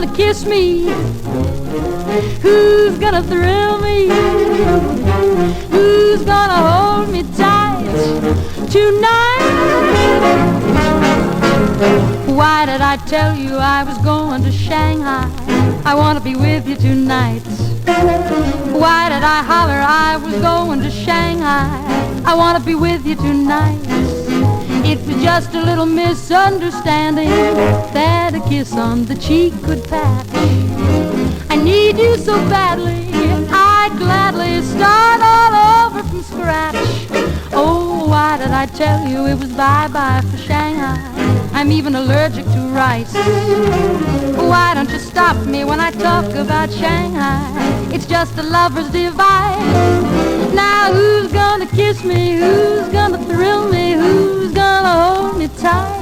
gonna kiss me? Who's gonna thrill me? Who's gonna hold me tight tonight? Why did I tell you I was going to Shanghai? I wanna be with you tonight. Why did I holler I was going to Shanghai? I wanna be with you tonight. It was just a little misunderstanding that a kiss on the cheek could patch. I need you so badly, I'd gladly start all over from scratch. Oh, why did I tell you it was bye-bye for Shanghai? I'm even allergic to rice. Why don't you stop me when I talk about Shanghai? It's just a lover's device. Now who's gonna kiss me? Who's gonna thrill me? Who's gonna hold me tight?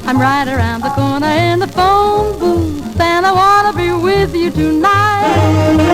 I'm right around the corner in the phone booth, and I wanna be with you tonight.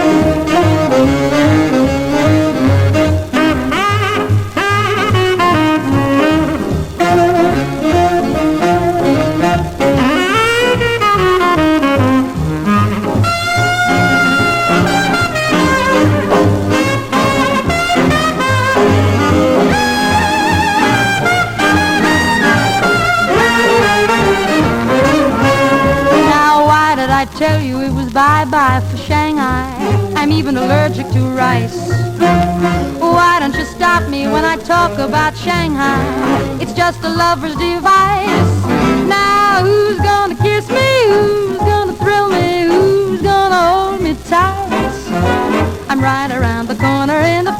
I tell you it was bye-bye for Shanghai. I'm even allergic to rice. Why don't you stop me when I talk about Shanghai? It's just a lover's device. Now who's gonna kiss me? Who's gonna thrill me? Who's gonna hold me tight? I'm right around the corner in the